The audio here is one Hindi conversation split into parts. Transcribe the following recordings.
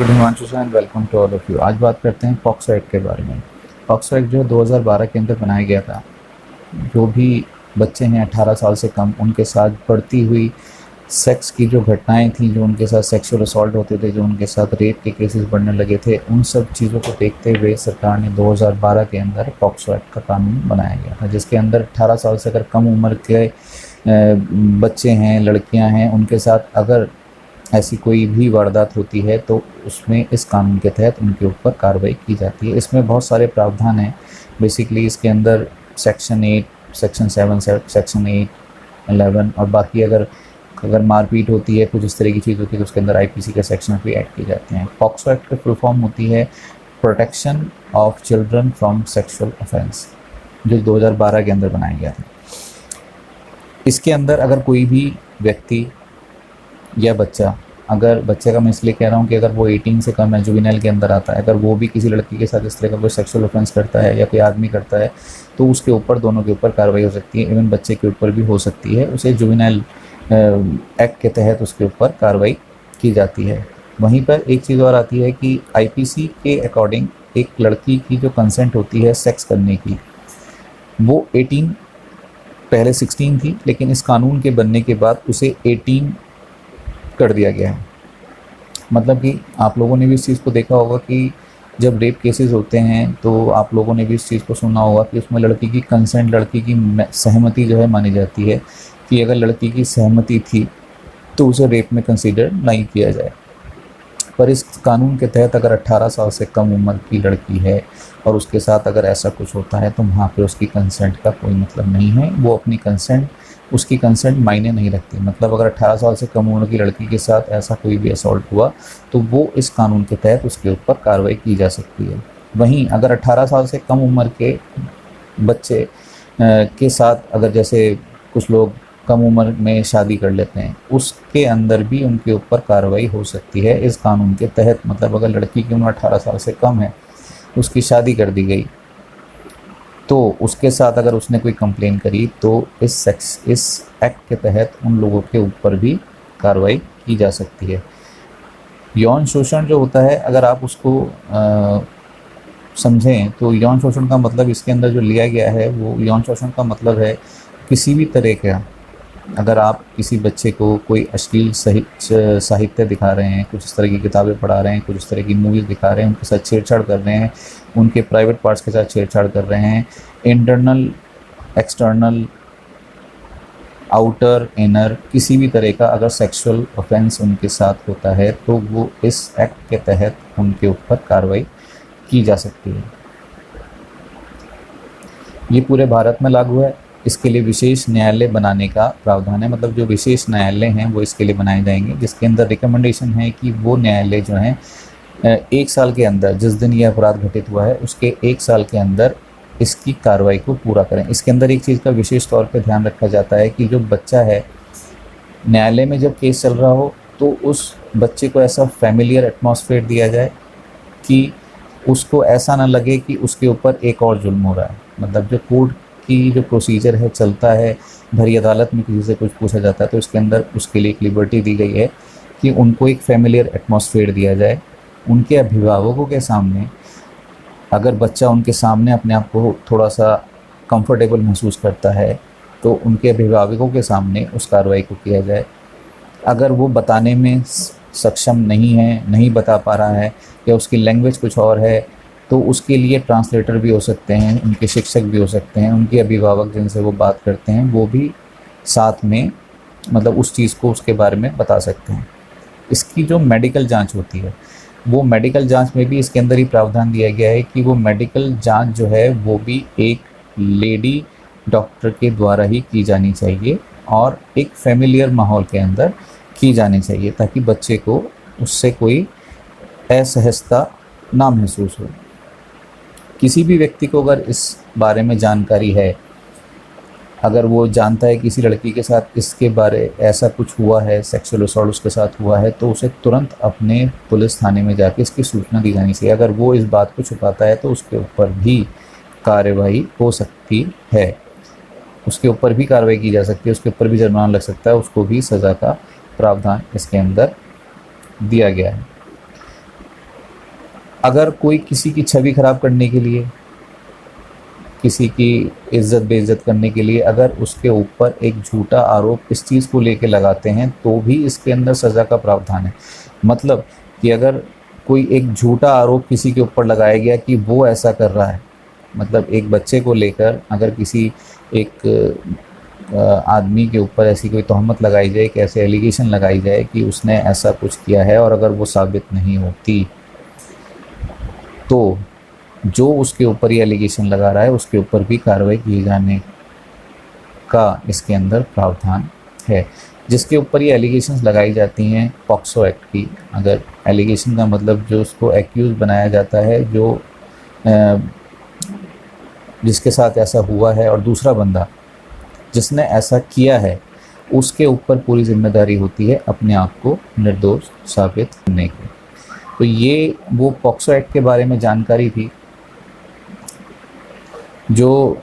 Good Himanshu and welcome to all of you. आज बात करते हैं पॉक्सो एक्ट के बारे में। पॉक्सो एक्ट जो 2012 के अंदर बनाया गया था, जो भी बच्चे हैं 18 साल से कम, उनके साथ बढ़ती हुई सेक्स की जो घटनाएं थी, जो उनके साथ सेक्सुअल असॉल्ट होते थे, जो उनके साथ रेप के केसेस बढ़ने लगे थे, उन सब चीज़ों को देखते हुए सरकार ने 2012 के अंदर पॉक्सो एक्ट का कानून बनाया गया था, जिसके अंदर 18 साल से अगर कम उम्र के बच्चे हैं, लड़कियां हैं, उनके साथ अगर ऐसी कोई भी वारदात होती है तो उसमें इस कानून के तहत उनके ऊपर कार्रवाई की जाती है। इसमें बहुत सारे प्रावधान हैं। बेसिकली इसके अंदर सेक्शन 8, सेक्शन 7, सेक्शन 8, 11 और बाकी अगर मारपीट होती है, कुछ इस तरह की चीज़ होती है तो उसके अंदर आईपीसी के सेक्शन भी ऐड किए जाते हैं। पॉक्सो एक्ट की फुल फॉर्म होती है protection of children from sexual offence, जो 2012 के अंदर बनाया गया था। इसके अंदर अगर कोई भी व्यक्ति या बच्चा, अगर बच्चे का मैं इसलिए कह रहा हूँ कि अगर वो 18 से कम है, जुवेनाइल के अंदर आता है, अगर वो भी किसी लड़की के साथ इस तरह का कोई सेक्सुअल ऑफेंस करता है या कोई आदमी करता है तो उसके ऊपर, दोनों के ऊपर कार्रवाई हो सकती है। इवन बच्चे के ऊपर भी हो सकती है। उसे जुवेनाइल एक्ट के तहत उसके ऊपर कार्रवाई की जाती है। वहीं पर एक चीज़ और आती है कि आईपीसी के अकॉर्डिंग एक लड़की की जो कंसेंट होती है सेक्स करने की, वो 18, पहले 16 थी, लेकिन इस कानून के बनने के बाद उसे 18 कर दिया गया है। मतलब कि आप लोगों ने भी इस चीज़ को देखा होगा कि जब रेप केसेस होते हैं तो आप लोगों ने भी इस चीज़ को सुना होगा कि उसमें लड़की की कंसेंट, लड़की की सहमति जो है मानी जाती है, कि अगर लड़की की सहमति थी तो उसे रेप में कंसीडर नहीं किया जाए। पर इस कानून के तहत अगर 18 साल से कम उम्र की लड़की है और उसके साथ अगर ऐसा कुछ होता है तो वहाँ पे उसकी कंसेंट का कोई मतलब नहीं है। वो अपनी कंसेंट, उसकी कंसेंट मायने नहीं रखती। मतलब अगर 18 साल से कम उम्र की लड़की के साथ ऐसा कोई भी असॉल्ट हुआ तो वो इस कानून के तहत उसके ऊपर कार्रवाई की जा सकती है। वहीं अगर 18 साल से कम उम्र के बच्चे के साथ, अगर जैसे कुछ लोग कम उम्र में शादी कर लेते हैं, उसके अंदर भी उनके ऊपर कार्रवाई हो सकती है इस कानून के तहत। मतलब अगर लड़की की उम्र 18 साल से कम है, उसकी शादी कर दी गई, तो उसके साथ अगर उसने कोई कंप्लेन करी तो इस एक्ट के तहत उन लोगों के ऊपर भी कार्रवाई की जा सकती है। यौन शोषण जो होता है, अगर आप उसको समझें तो यौन शोषण का मतलब इसके अंदर जो लिया गया है, वो यौन शोषण का मतलब है किसी भी तरह का, अगर आप किसी बच्चे को कोई अश्लील साहित्य दिखा रहे हैं, कुछ इस तरह की किताबें पढ़ा रहे हैं, कुछ इस तरह की मूवीज़ दिखा रहे हैं, उनके साथ छेड़छाड़ कर रहे हैं, उनके प्राइवेट पार्ट्स के साथ छेड़छाड़ कर रहे हैं, इंटरनल, एक्सटर्नल, आउटर, इनर, किसी भी तरह का अगर सेक्सुअल ऑफेंस उनके साथ होता है तो वो इस एक्ट के तहत उनके ऊपर कार्रवाई की जा सकती है। ये पूरे भारत में लागू है। इसके लिए विशेष न्यायालय बनाने का प्रावधान है। मतलब जो विशेष न्यायालय हैं वो इसके लिए बनाए जाएंगे, जिसके अंदर रिकमेंडेशन है कि वो न्यायालय जो हैं 1 साल के अंदर, जिस दिन यह अपराध घटित हुआ है उसके 1 साल के अंदर इसकी कार्रवाई को पूरा करें। इसके अंदर एक चीज़ का विशेष तौर पे ध्यान रखा जाता है कि जो बच्चा है, न्यायालय में जब केस चल रहा हो तो उस बच्चे को ऐसा फैमिलियर एटमॉस्फेयर दिया जाए कि उसको ऐसा ना लगे कि उसके ऊपर एक और जुल्म हो रहा है। मतलब जो कोर्ट की जो प्रोसीजर है चलता है, भरी अदालत में किसी से कुछ पूछा जाता है, तो इसके अंदर उसके लिए एक लिबर्टी दी गई है कि उनको एक फैमिलियर एटमॉस्फेयर दिया जाए। उनके अभिभावकों के सामने, अगर बच्चा उनके सामने अपने आप को थोड़ा सा कंफर्टेबल महसूस करता है तो उनके अभिभावकों के सामने उस कार्रवाई को किया जाए। अगर वो बताने में सक्षम नहीं है, नहीं बता पा रहा है, या उसकी लैंग्वेज कुछ और है, तो उसके लिए ट्रांसलेटर भी हो सकते हैं, उनके शिक्षक भी हो सकते हैं, उनके अभिभावक जिनसे वो बात करते हैं वो भी साथ में, मतलब उस चीज़ को, उसके बारे में बता सकते हैं। इसकी जो मेडिकल जांच होती है, वो मेडिकल जांच में भी इसके अंदर ही प्रावधान दिया गया है कि वो मेडिकल जांच जो है वो भी एक लेडी डॉक्टर के द्वारा ही की जानी चाहिए और एक फैमिलियर माहौल के अंदर की जानी चाहिए, ताकि बच्चे को उससे कोई असहजता ना महसूस हो। किसी भी व्यक्ति को अगर इस बारे में जानकारी है, अगर वो जानता है किसी लड़की के साथ इसके बारे ऐसा कुछ हुआ है, सेक्सुअल असॉल्ट उसके साथ हुआ है, तो उसे तुरंत अपने पुलिस थाने में जाके इसकी सूचना दी जानी चाहिए। अगर वो इस बात को छुपाता है तो उसके ऊपर भी कार्रवाई हो सकती है, उसके ऊपर भी कार्रवाई की जा सकती है, उसके ऊपर भी जुर्माना लग सकता है, उसको भी सज़ा का प्रावधान इसके अंदर दिया गया है। अगर कोई किसी की छवि खराब करने के लिए, किसी की इज्जत बेइज्जत करने के लिए अगर उसके ऊपर एक झूठा आरोप इस चीज़ को लेके लगाते हैं तो भी इसके अंदर सज़ा का प्रावधान है। मतलब कि अगर कोई एक झूठा आरोप किसी के ऊपर लगाया गया कि वो ऐसा कर रहा है, मतलब एक बच्चे को लेकर अगर किसी एक आदमी के ऊपर ऐसी कोई तोहमत लगाई जाए, एक ऐसे एलिगेशन लगाई जाए कि उसने ऐसा कुछ किया है, और अगर वो साबित नहीं होती तो जो उसके ऊपर ये एलिगेशन लगा रहा है उसके ऊपर भी कार्रवाई किए जाने का इसके अंदर प्रावधान है। जिसके ऊपर ये एलिगेशंस लगाई जाती हैं पॉक्सो एक्ट की, अगर एलिगेशन का मतलब जो उसको एक्यूज़ बनाया जाता है, जो जिसके साथ ऐसा हुआ है, और दूसरा बंदा जिसने ऐसा किया है उसके ऊपर पूरी जिम्मेदारी होती है अपने आप को निर्दोष साबित करने की। तो ये वो पॉक्सो एक्ट के बारे में जानकारी थी। जो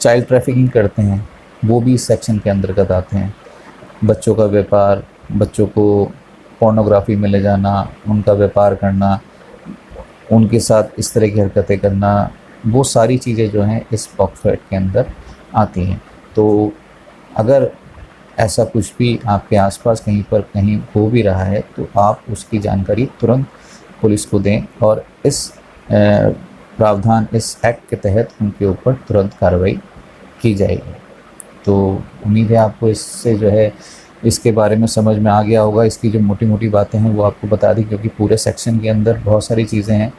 चाइल्ड ट्रैफिकिंग करते हैं वो भी इस सेक्शन के अंतर्गत आते हैं। बच्चों का व्यापार, बच्चों को पोर्नोग्राफी में ले जाना, उनका व्यापार करना, उनके साथ इस तरह की हरकतें करना, वो सारी चीज़ें जो हैं इस पॉक्सो एक्ट के अंदर आती हैं। तो अगर ऐसा कुछ भी आपके आसपास कहीं पर कहीं हो भी रहा है तो आप उसकी जानकारी तुरंत पुलिस को दें, और इस प्रावधान, इस एक्ट के तहत उनके ऊपर तुरंत कार्रवाई की जाएगी। तो उम्मीद है आपको इससे जो है इसके बारे में समझ में आ गया होगा। इसकी जो मोटी मोटी बातें हैं वो आपको बता दी, क्योंकि पूरे सेक्शन के अंदर बहुत सारी चीज़ें हैं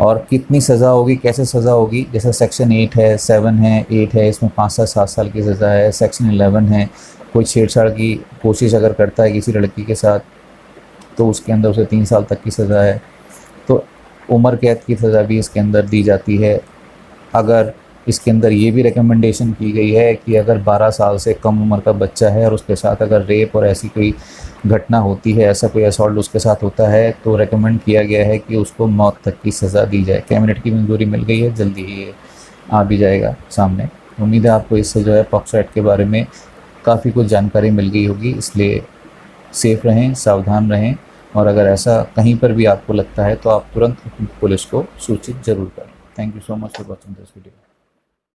और कितनी सज़ा होगी, कैसे सज़ा होगी। जैसे सेक्शन 8 है, 7 है, 8 है, इसमें 5 से 7 साल की सज़ा है। सेक्शन 11 है, कोई छेड़छाड़ की कोशिश अगर करता है किसी लड़की के साथ तो उसके अंदर उसे 3 साल तक की सज़ा है। तो उम्र कैद की सज़ा भी इसके अंदर दी जाती है। अगर इसके अंदर ये भी रिकमेंडेशन की गई है कि अगर 12 साल से कम उम्र का बच्चा है और उसके साथ अगर रेप और ऐसी कोई घटना होती है, ऐसा कोई असॉल्ट उसके साथ होता है, तो रेकमेंड किया गया है कि उसको मौत तक की सज़ा दी जाए। कैबिनेट की मंजूरी मिल गई है, जल्दी ही ये आ भी जाएगा सामने। उम्मीद है आपको इससे जो है पॉक्सो एक्ट के बारे में काफ़ी कुछ जानकारी मिल गई होगी। इसलिए सेफ़ रहें, सावधान रहें, और अगर ऐसा कहीं पर भी आपको लगता है तो आप तुरंत पुलिस को सूचित ज़रूर करें। Thank you so much for watching this video.